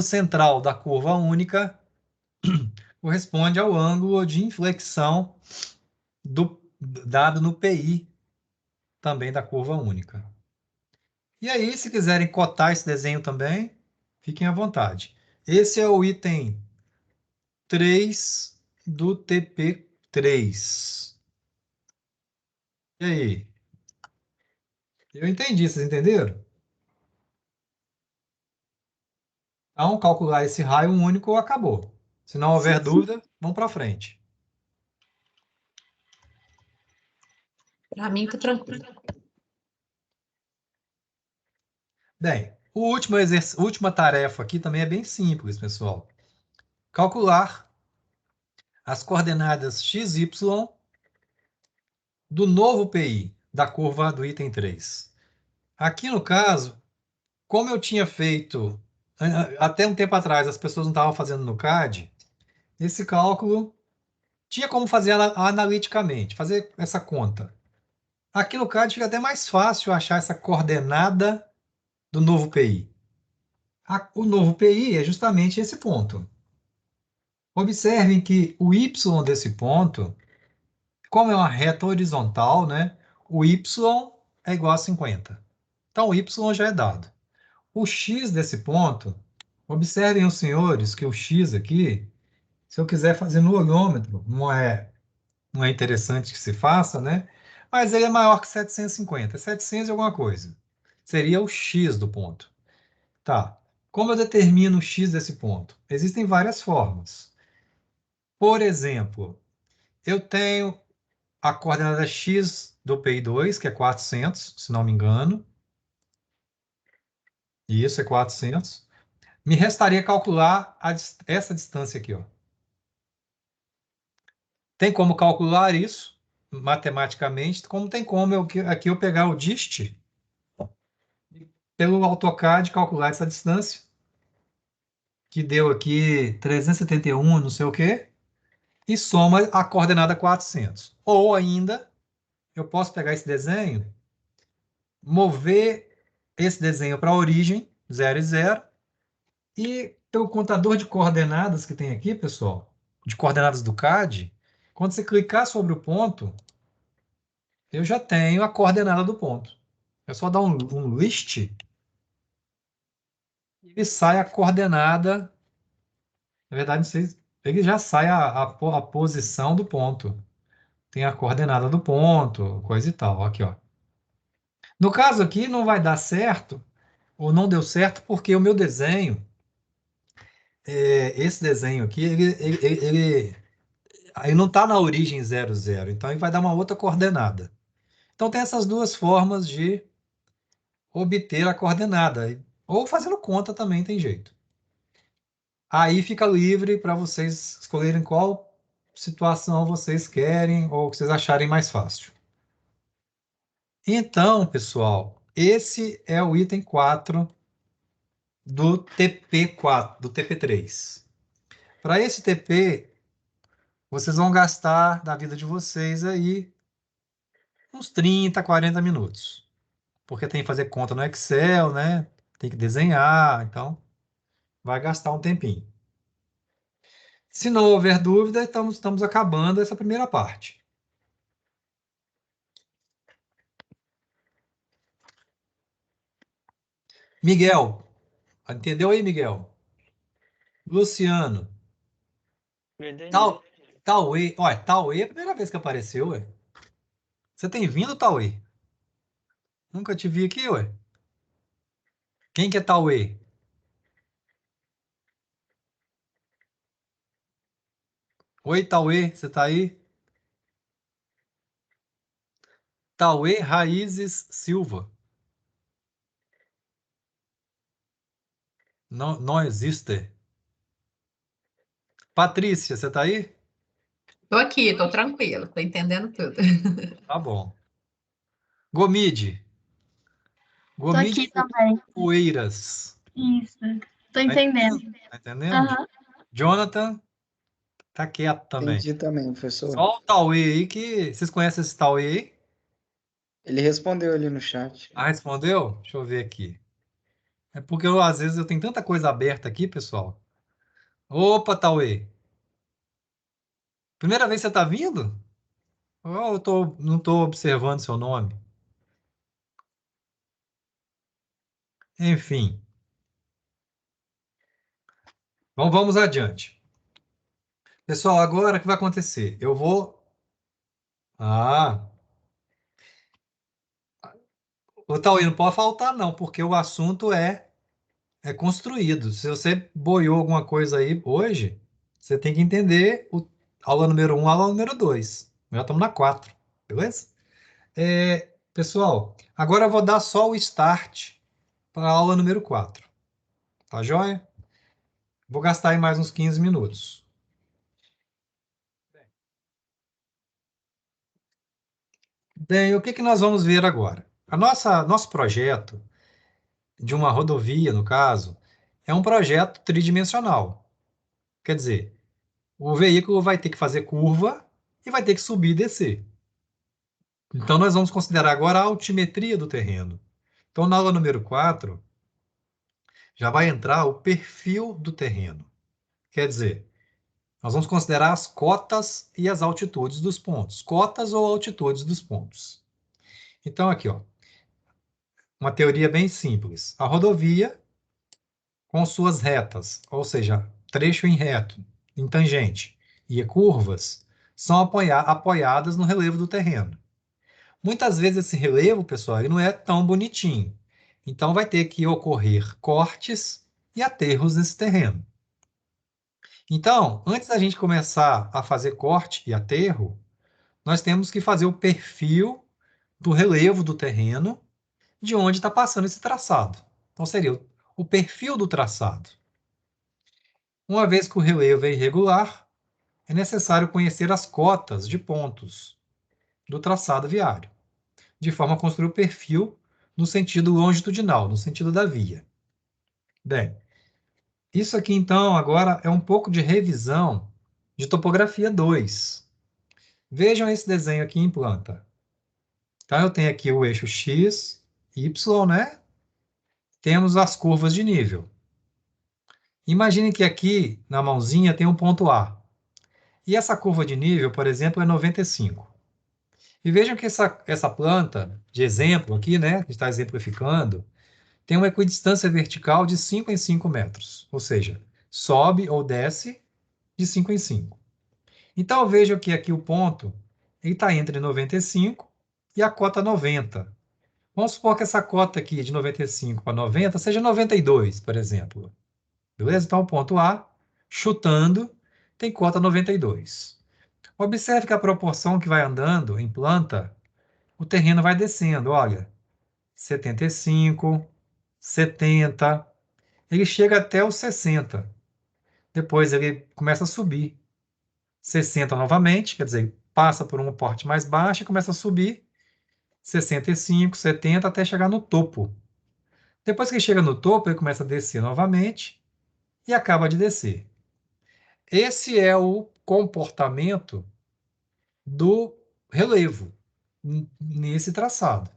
central da curva única corresponde ao ângulo de inflexão dado no PI também da curva única. E aí, se quiserem cotar esse desenho também, fiquem à vontade. Esse é o item 3 do TP3. E aí? Eu entendi, vocês entenderam? Então, calcular esse raio único acabou. Se não houver dúvida, vamos para frente. Pra mim tá tranquilo. Bem, última tarefa aqui também é bem simples, pessoal. Calcular as coordenadas x, y do novo PI, da curva do item 3. Aqui no caso, como eu tinha feito até um tempo atrás, as pessoas não estavam fazendo no CAD, esse cálculo tinha como fazer analiticamente, fazer essa conta. Aqui no CAD fica até mais fácil achar essa coordenada do novo PI. O novo PI é justamente esse ponto. Observem que o y desse ponto, como é uma reta horizontal, né, o y é igual a 50. Então, o y já é dado. O x desse ponto, observem os senhores que o x aqui, se eu quiser fazer no olhômetro, não é interessante que se faça, né? Mas ele é maior que 750, 700 e alguma coisa. Seria o x do ponto. Tá. Como eu determino o x desse ponto? Existem várias formas. Por exemplo, eu tenho a coordenada x do PI2, que é 400, se não me engano. Isso é 400. Me restaria calcular essa distância aqui, ó. Tem como calcular isso matematicamente, como tem como aqui eu pegar o dist pelo AutoCAD calcular essa distância, que deu aqui 371, não sei o quê, e soma a coordenada 400. Ou ainda, eu posso pegar esse desenho, mover esse desenho para a origem, 0 e 0, e pelo contador de coordenadas que tem aqui, pessoal, de coordenadas do CAD, quando você clicar sobre o ponto, eu já tenho a coordenada do ponto. É só dar um list e ele sai a coordenada. Na verdade, ele já sai a posição do ponto. Tem a coordenada do ponto, coisa e tal. Aqui, ó. No caso aqui, não vai dar certo, ou não deu certo, porque o meu desenho, esse desenho aqui, ele não está na origem 0, 0. Então, ele vai dar uma outra coordenada. Então, tem essas duas formas de obter a coordenada. Ou fazendo conta também tem jeito. Aí fica livre para vocês escolherem qual situação vocês querem ou que vocês acharem mais fácil. Então, pessoal, esse é o item 4 do TP4, do TP3. Para esse TP, vocês vão gastar da vida de vocês aí uns 30, 40 minutos. Porque tem que fazer conta no Excel, né? Tem que desenhar, então vai gastar um tempinho. Se não houver dúvida, estamos acabando essa primeira parte. Miguel, entendeu aí, Miguel? Luciano, Eu entendi. Tal, Tauê, olha, Tauê é a primeira vez que apareceu, ué. Você tem vindo, Tauê? Nunca te vi aqui, ué. Quem que é Tauê? Oi, Tauê, você tá aí? Tauê Raízes Silva. Não, não existe. Patrícia, você tá aí? Tô aqui, tô tranquila, tô entendendo tudo. Tá bom. Gomide. Tô Gomide aqui também. Poeiras. Isso. Tô Tá entendendo? entendendo. Tá entendendo? Aham. Jonathan tá quieto também. Entendi também, professor. Só o Tauê aí que... Vocês conhecem esse Tauê aí? Ele respondeu ali no chat. Ah, respondeu? Deixa eu ver aqui. É porque eu, às vezes eu tenho tanta coisa aberta aqui, pessoal. Opa, Tauê. Primeira vez que você tá vindo? Oh, não tô observando seu nome. Enfim. Então vamos adiante. Pessoal, agora o que vai acontecer? Eu vou... Ah, o Tauê não pode faltar não, porque o assunto é construído. Se você boiou alguma coisa aí hoje, você tem que entender aula número 1, aula número 2. Já estamos na 4, beleza? Pessoal, agora eu vou dar só o start para a aula número 4. Tá joia? Vou gastar aí mais uns 15 minutos. Bem, o que que nós vamos ver agora? Nosso projeto de uma rodovia, no caso, é um projeto tridimensional. Quer dizer, o veículo vai ter que fazer curva e vai ter que subir e descer. Então, nós vamos considerar agora a altimetria do terreno. Então, na aula número 4, já vai entrar o perfil do terreno. Quer dizer, nós vamos considerar as cotas e as altitudes dos pontos. Cotas ou altitudes dos pontos. Então, aqui, ó, uma teoria bem simples. A rodovia, com suas retas, ou seja, trecho em reto, em tangente e curvas, são apoiadas no relevo do terreno. Muitas vezes esse relevo, pessoal, ele não é tão bonitinho. Então vai ter que ocorrer cortes e aterros nesse terreno. Então, antes da gente começar a fazer corte e aterro, nós temos que fazer o perfil do relevo do terreno de onde está passando esse traçado. Então seria o perfil do traçado. Uma vez que o relevo é irregular, é necessário conhecer as cotas de pontos do traçado viário, de forma a construir o perfil no sentido longitudinal, no sentido da via. Bem, isso aqui então agora é um pouco de revisão de topografia 2. Vejam esse desenho aqui em planta. Então eu tenho aqui o eixo X, Y, né? Temos as curvas de nível. Imagine que aqui na mãozinha tem um ponto A. E essa curva de nível, por exemplo, é 95. E vejam que essa planta, de exemplo aqui, né, que está exemplificando, tem uma equidistância vertical de 5 em 5 metros. Ou seja, sobe ou desce de 5 em 5. Então, vejam que aqui o ponto está entre 95 e a cota 90. Vamos supor que essa cota aqui de 95 para 90 seja 92, por exemplo. Beleza? Então, o ponto A, chutando, tem cota 92. Observe que a proporção que vai andando em planta, o terreno vai descendo. Olha, 75, 70, ele chega até os 60. Depois ele começa a subir. 60 novamente, quer dizer, passa por um porte mais baixo e começa a subir. 65, 70, até chegar no topo. Depois que ele chega no topo, ele começa a descer novamente e acaba de descer. Esse é o comportamento do relevo nesse traçado,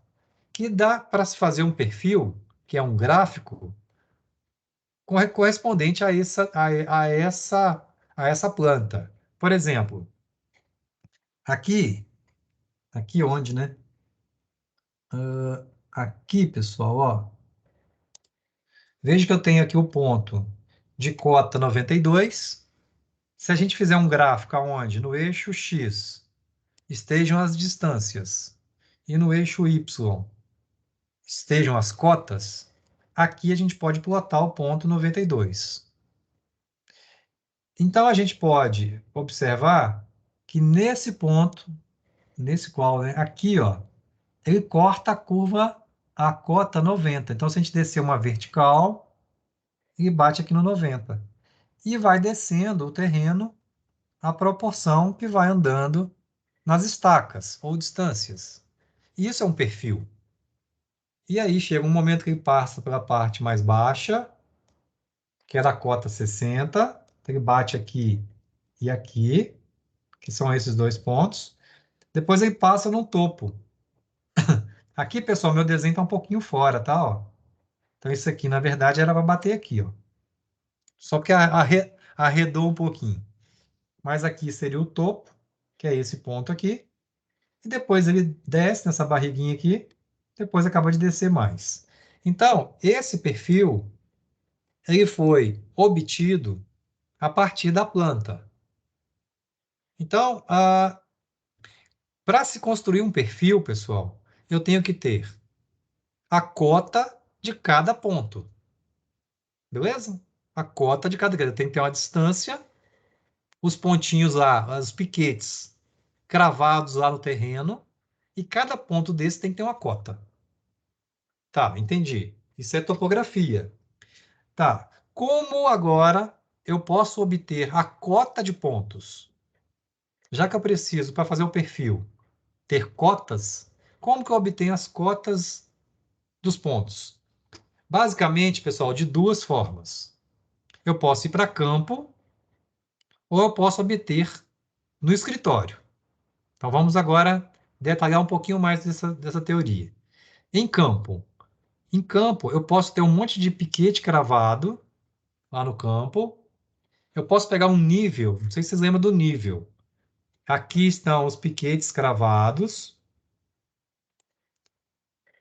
que dá para se fazer um perfil, que é um gráfico, correspondente a essa planta. Por exemplo, aqui onde, né? Aqui, pessoal, ó, veja que eu tenho aqui o ponto de cota 92. Se a gente fizer um gráfico onde no eixo X estejam as distâncias e no eixo Y estejam as cotas, aqui a gente pode plotar o ponto 92. Então, a gente pode observar que nesse ponto, nesse qual, né, aqui, ó, ele corta a cota 90. Então, se a gente descer uma vertical, ele bate aqui no 90. E vai descendo o terreno à proporção que vai andando nas estacas ou distâncias. Isso é um perfil. E aí chega um momento que ele passa pela parte mais baixa, que é da cota 60, então ele bate aqui e aqui, que são esses dois pontos. Depois ele passa no topo. Aqui, pessoal, meu desenho está um pouquinho fora, tá? Ó. Então isso aqui, na verdade, era para bater aqui, ó. Só porque arredou um pouquinho. Mas aqui seria o topo, que é esse ponto aqui. E depois ele desce nessa barriguinha aqui, depois acaba de descer mais. Então, esse perfil, ele foi obtido a partir da planta. Então, para se construir um perfil, pessoal, eu tenho que ter a cota de cada ponto. Beleza? A cota de cada. Eu tenho que ter uma distância, os pontinhos lá, os piquetes cravados lá no terreno, e cada ponto desse tem que ter uma cota. Tá, entendi. Isso é topografia. Tá. Como agora eu posso obter a cota de pontos? Já que eu preciso, para fazer o perfil, ter cotas, como que eu obtenho as cotas dos pontos? Basicamente, pessoal, de duas formas. Eu posso ir para campo ou eu posso obter no escritório. Então vamos agora detalhar um pouquinho mais dessa teoria. Em campo, eu posso ter um monte de piquete cravado lá no campo. Eu posso pegar um nível, não sei se vocês lembram do nível. Aqui estão os piquetes cravados,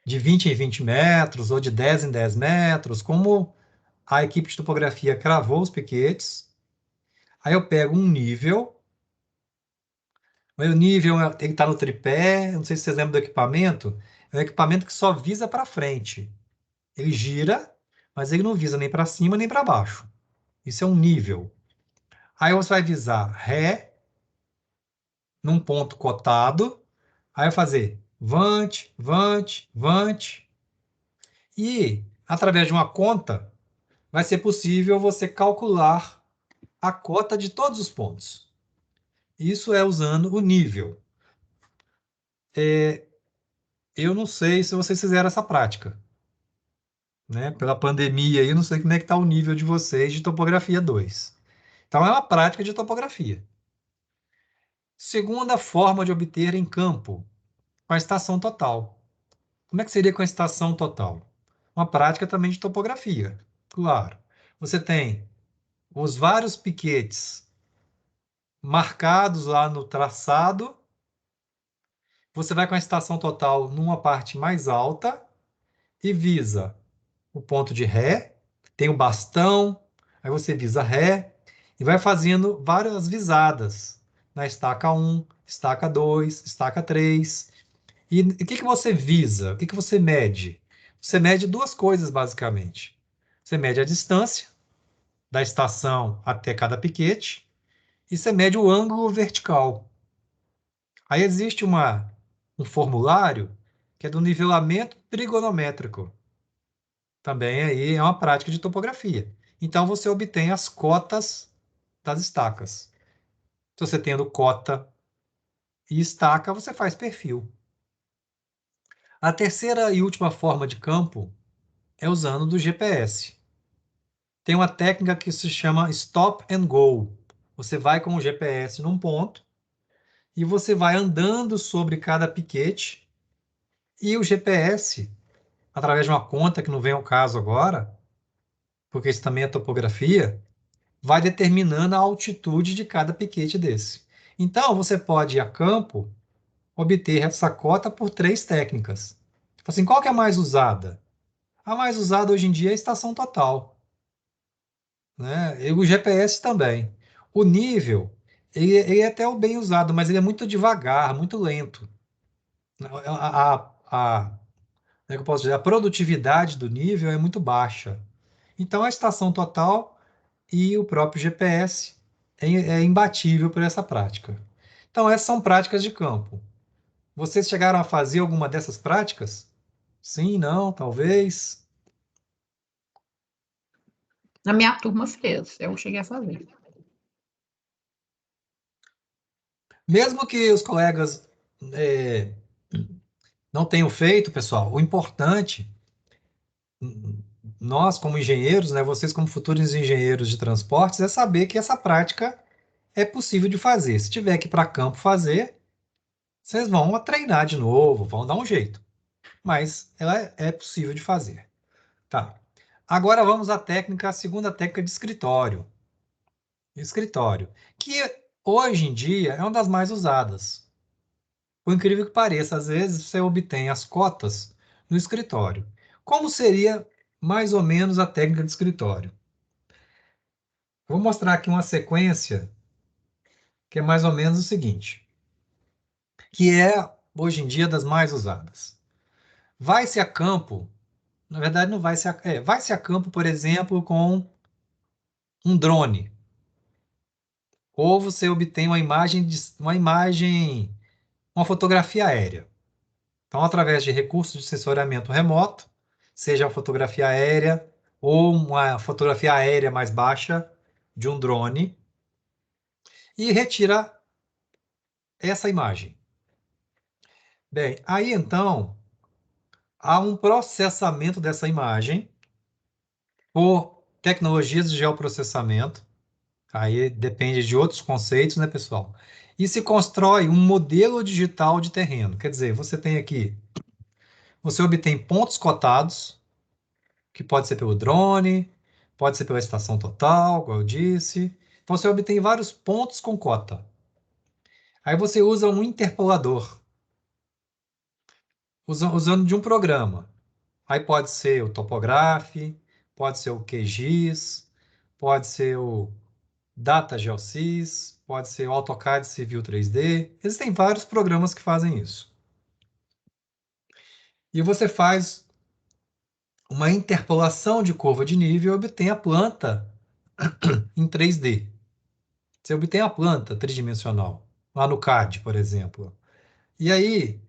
de 20 em 20 metros, ou de 10 em 10 metros, como a equipe de topografia cravou os piquetes. Aí eu pego um nível. O nível tem que estar no tripé. Não sei se vocês lembram do equipamento. É um equipamento que só visa para frente. Ele gira, mas ele não visa nem para cima nem para baixo. Isso é um nível. Aí você vai visar ré num ponto cotado. Aí vai fazer vante, vante, vante. E, através de uma conta, vai ser possível você calcular a cota de todos os pontos. Isso é usando o nível. Eu não sei se vocês fizeram essa prática, né? Pela pandemia, eu não sei como é que está o nível de vocês de topografia 2. Então, é uma prática de topografia. Segunda forma de obter em campo, com a estação total. Como é que seria com a estação total? Uma prática também de topografia, claro. Você tem os vários piquetes marcados lá no traçado. Você vai com a estação total numa parte mais alta e visa o ponto de ré, tem o bastão, aí você visa ré e vai fazendo várias visadas na estaca 1, estaca 2, estaca 3. E o que você visa? O que você mede? Você mede duas coisas, basicamente. Você mede a distância da estação até cada piquete e você mede o ângulo vertical. Aí existe um formulário que é do nivelamento trigonométrico. Também aí é uma prática de topografia. Então você obtém as cotas das estacas. Se você tendo cota e estaca, você faz perfil. A terceira e última forma de campo é usando do GPS. Tem uma técnica que se chama stop and go. Você vai com o GPS num ponto e você vai andando sobre cada piquete e o GPS, através de uma conta que não vem ao caso agora, porque isso também é topografia, vai determinando a altitude de cada piquete desse. Então, você pode ir a campo, obter essa cota por três técnicas. Assim, qual que é a mais usada? A mais usada hoje em dia é a estação total, né? E o GPS também. O nível, ele é até o bem usado, mas ele é muito devagar, muito lento. Como é que eu posso dizer? A produtividade do nível é muito baixa. Então, a estação total e o próprio GPS é imbatível por essa prática. Então, essas são práticas de campo. Vocês chegaram a fazer alguma dessas práticas? Sim, não, talvez. Na minha turma fez, eu cheguei a fazer. Mesmo que os colegas não tenham feito, pessoal, o importante, nós como engenheiros, né, vocês como futuros engenheiros de transportes, é saber que essa prática é possível de fazer. Se tiver que ir para campo fazer, vocês vão treinar de novo, vão dar um jeito. Mas ela é possível de fazer. Tá. Agora vamos à técnica, a segunda técnica de escritório. Escritório, que hoje em dia é uma das mais usadas. Por incrível que pareça, às vezes você obtém as cotas no escritório. Como seria mais ou menos a técnica de escritório? Vou mostrar aqui uma sequência que é mais ou menos o seguinte, que é hoje em dia das mais usadas. Vai-se a campo, na verdade não vai-se vai-se a campo, por exemplo, com um drone. Ou você obtém uma fotografia aérea. Então, através de recursos de sensoriamento remoto, seja a fotografia aérea ou uma fotografia aérea mais baixa de um drone, e retira essa imagem. Bem, aí então há um processamento dessa imagem por tecnologias de geoprocessamento. Aí depende de outros conceitos, né, pessoal? E se constrói um modelo digital de terreno. Quer dizer, você obtém pontos cotados, que pode ser pelo drone, pode ser pela estação total, como eu disse. Então você obtém vários pontos com cota. Aí você usa um interpolador, usando de um programa. Aí pode ser o Topograph, pode ser o QGIS, pode ser o DataGeosys, pode ser o AutoCAD Civil 3D. Existem vários programas que fazem isso. E você faz uma interpolação de curva de nível e obtém a planta em 3D. Você obtém a planta tridimensional, lá no CAD, por exemplo. E aí,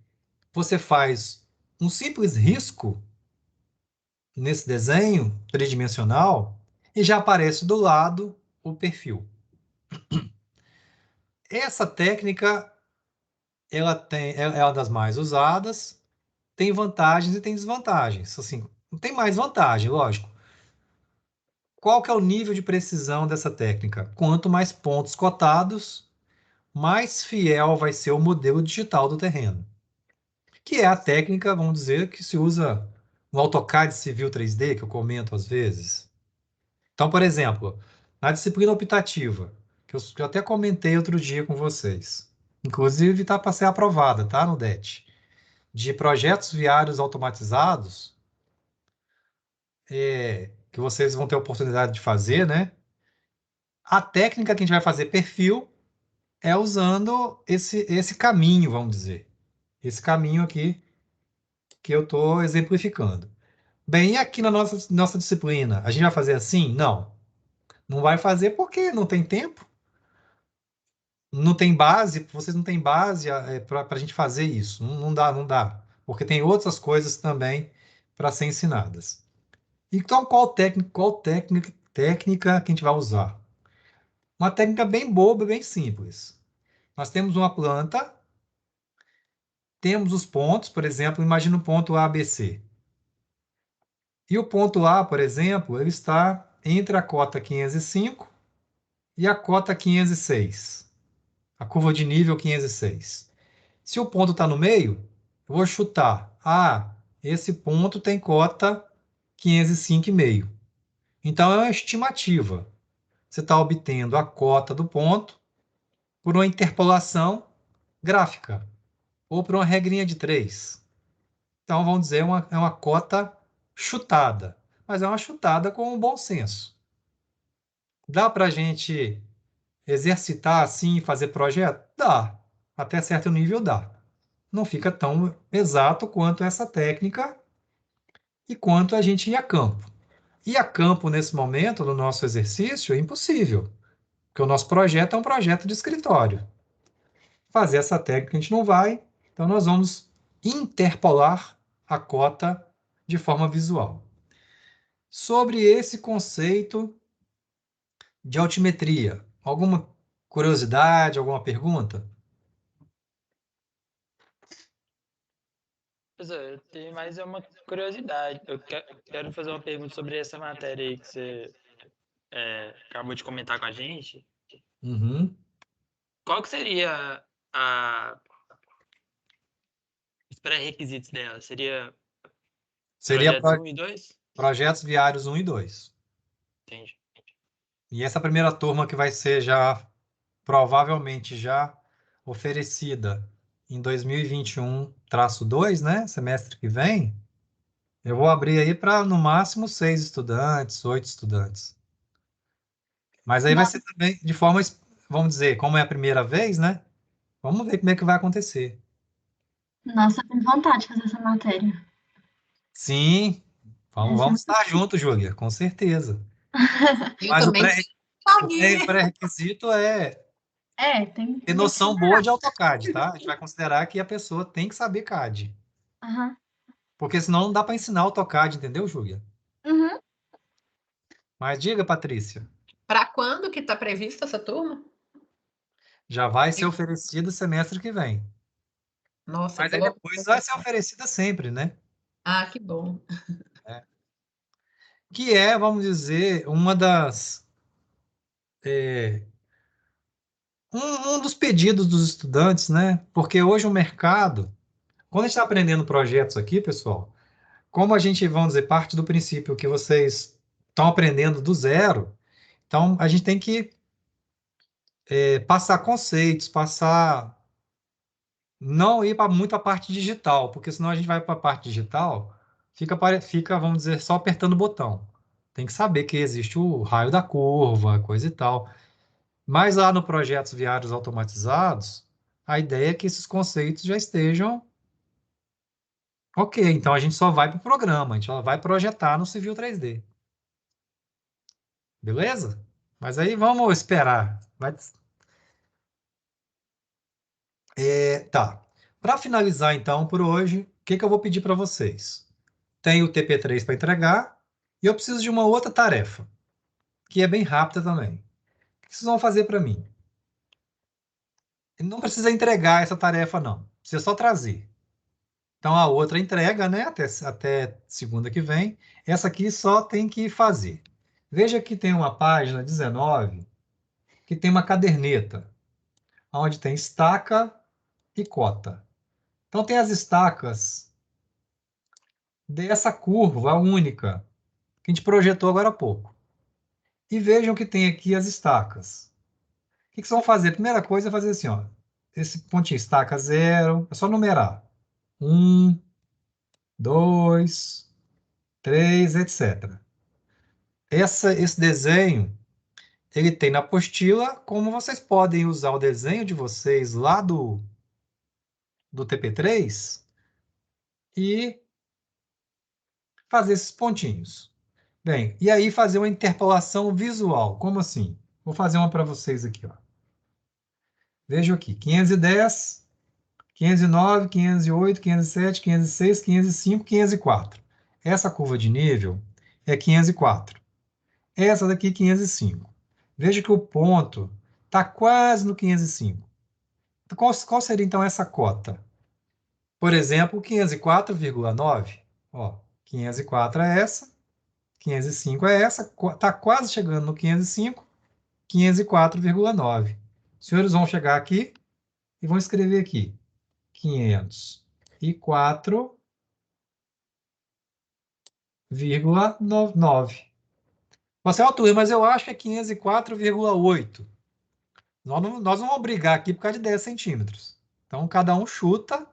você faz um simples risco nesse desenho tridimensional e já aparece do lado o perfil. Essa técnica, é uma das mais usadas, tem vantagens e tem desvantagens. Assim, não tem mais vantagem, lógico. Qual que é o nível de precisão dessa técnica? Quanto mais pontos cotados, mais fiel vai ser o modelo digital do terreno. Que é a técnica, vamos dizer, que se usa no AutoCAD Civil 3D, que eu comento às vezes. Então, por exemplo, na disciplina optativa, que eu até comentei outro dia com vocês, inclusive está para ser aprovada, tá, no DET, de projetos viários automatizados, que vocês vão ter a oportunidade de fazer, né? A técnica que a gente vai fazer perfil é usando esse caminho, vamos dizer. Esse caminho aqui que eu estou exemplificando. Bem, e aqui na nossa disciplina, a gente vai fazer assim? Não. Não vai fazer porque não tem tempo, não tem base, vocês não têm base para a gente fazer isso. Não dá, não dá. Porque tem outras coisas também para ser ensinadas. Então, qual técnica que a gente vai usar? Uma técnica bem boba, bem simples. Nós temos uma planta, temos os pontos, por exemplo, imagina o ponto A, B, C. E o ponto A, por exemplo, ele está entre a cota 505 e a cota 506. A curva de nível 506. Se o ponto está no meio, eu vou chutar. Ah, esse ponto tem cota 505,5. Então, é uma estimativa. Você está obtendo a cota do ponto por uma interpolação gráfica ou por uma regrinha de 3. Então, vamos dizer, é uma cota chutada, mas é uma chutada com um bom senso. Dá para a gente exercitar assim e fazer projeto? Dá. Até certo nível dá. Não fica tão exato quanto essa técnica e quanto a gente ir a campo. Ir a campo nesse momento, no nosso exercício, é impossível, porque o nosso projeto é um projeto de escritório. Fazer essa técnica a gente não vai, Então, nós vamos interpolar a cota de forma visual. Sobre esse conceito de altimetria, alguma curiosidade, alguma pergunta? Professor, eu tenho mais uma curiosidade. Eu quero fazer uma pergunta sobre essa matéria aí que você acabou de comentar com a gente. Uhum. Qual que seria os pré-requisitos dela? Seria Seria projetos 1 e 2? projetos viários 1 e 2. Entendi. E essa primeira turma que vai ser já, provavelmente já oferecida em 2021-2, né? Semestre que vem, eu vou abrir aí para, no máximo, 6 estudantes, 8 estudantes. Mas aí vai ser também de forma, vamos dizer, como é a primeira vez, né? Vamos ver como é que vai acontecer. Nossa, eu tenho vontade de fazer essa matéria. Sim, vamos, Essa é vamos estar juntos, Júlia, com certeza. Eu Mas também o sabia. pré-requisito é tem ter que noção boa de AutoCAD, tá? A gente vai considerar que a pessoa tem que saber CAD. Aham. Porque senão não dá para ensinar AutoCAD, entendeu, Júlia? Uhum. Mas diga, Patrícia, Para quando que está prevista essa turma? já vai ser oferecida semestre que vem. Nossa, Mas que aí depois loucura. vai ser oferecida sempre, né? Ah, que bom. Que é, vamos dizer, uma das um dos pedidos dos estudantes, né? Porque hoje o mercado, quando a gente está aprendendo projetos aqui, pessoal, como a gente, vamos dizer, parte do princípio que vocês estão aprendendo do zero, então a gente tem que passar conceitos, não ir para muito a parte digital, porque senão a gente vai para a parte digital, fica, vamos dizer, só apertando o botão. Tem que saber que existe o raio da curva, coisa e tal. Mas lá no projetos viários automatizados, a ideia é que esses conceitos já estejam ok. Então a gente só vai para o programa, a gente só vai projetar no Civil 3D. Beleza? Mas aí vamos esperar. Tá. Para finalizar, então, por hoje, o que que eu vou pedir para vocês? Tem o TP3 para entregar e eu preciso de uma outra tarefa, que é bem rápida também. O que vocês vão fazer para mim? Não precisa entregar essa tarefa, não. Precisa só trazer. Então, a outra entrega, né? Até segunda que vem. Essa aqui só tem que fazer. Veja que tem uma página 19 que tem uma caderneta, onde tem estaca e cota. Então, tem as estacas dessa curva única que a gente projetou agora há pouco. E vejam que tem aqui as estacas. O que vocês vão fazer? A primeira coisa é fazer assim, ó. Esse pontinho, estaca 0, é só numerar. 1, 2, 3, etc. Esse desenho, ele tem na apostila, como vocês podem usar o desenho de vocês lá do TP3 e fazer esses pontinhos. Bem, e aí fazer uma interpolação visual. Como assim? Vou fazer uma para vocês aqui, ó. Vejam aqui, 510, 509, 508, 507, 506, 505, 504. Essa curva de nível é 504. Essa daqui, 505. Veja que o ponto está quase no 505. Qual seria, então, essa cota? Por exemplo, 504,9. Ó, 504 é essa, 505 é essa, está quase chegando no 505, 504,9. Os senhores vão chegar aqui e vão escrever aqui 504,9. Você, Arthur, mas eu acho que é 504,8. Nós não vamos brigar aqui por causa de 10 centímetros. Então, cada um chuta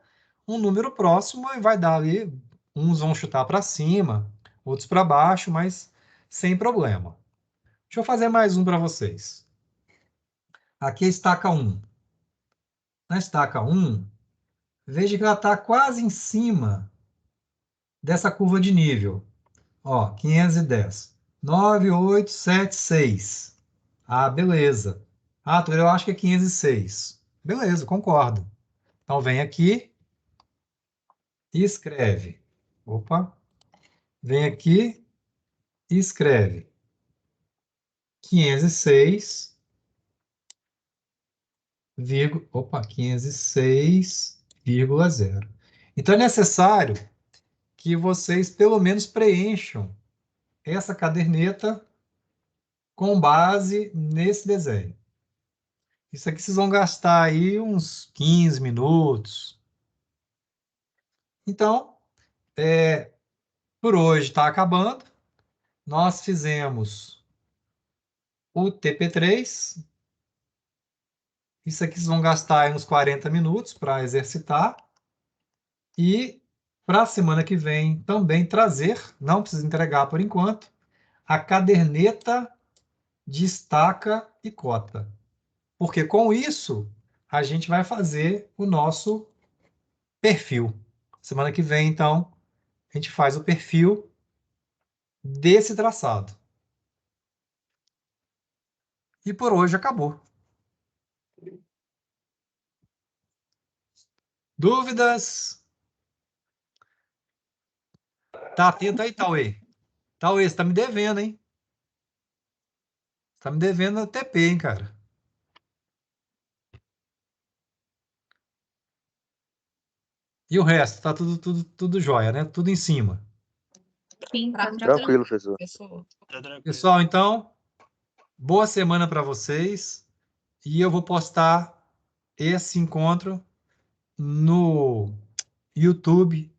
um número próximo e vai dar ali. Uns vão chutar para cima, outros para baixo, mas sem problema. Deixa eu fazer mais um para vocês. Aqui é a estaca 1. Na estaca 1, veja que ela está quase em cima dessa curva de nível. Ó, 510. 9, 8, 7, 6. Ah, beleza. Ah, Arthur, eu acho que é 506. Beleza, concordo. Então, vem aqui e escreve. Opa. Vem aqui e escreve 506, 506,0. Então, é necessário que vocês, pelo menos, preencham essa caderneta com base nesse desenho. Isso aqui vocês vão gastar aí uns 15 minutos. Então, por hoje está acabando. Nós fizemos o TP3. Isso aqui vocês vão gastar aí uns 40 minutos para exercitar. E para a semana que vem também trazer, não precisa entregar por enquanto, a caderneta de estaca e cota. Porque com isso a gente vai fazer o nosso perfil. Semana que vem, então, a gente faz o perfil desse traçado. E por hoje acabou. Dúvidas? Tá atento aí, Tauê. Tauê, você tá me devendo, hein? Tá me devendo a TP, hein, cara? E o resto? Tá tudo jóia, né? Tudo em cima. Sim, Tá Tranquilo, professor. professor. Tá tranquilo. Pessoal, então, boa semana para vocês. E eu vou postar esse encontro no YouTube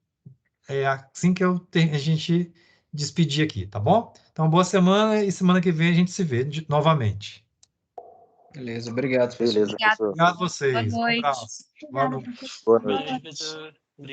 assim que a gente despedir aqui, tá bom? Então, boa semana e semana que vem a gente se vê novamente. Beleza, obrigado, professor. Beleza, professor. Obrigado a vocês. Boa Um noite. abraço. Boa noite. Obrigada, professor. Boa Boa noite. noite, professor.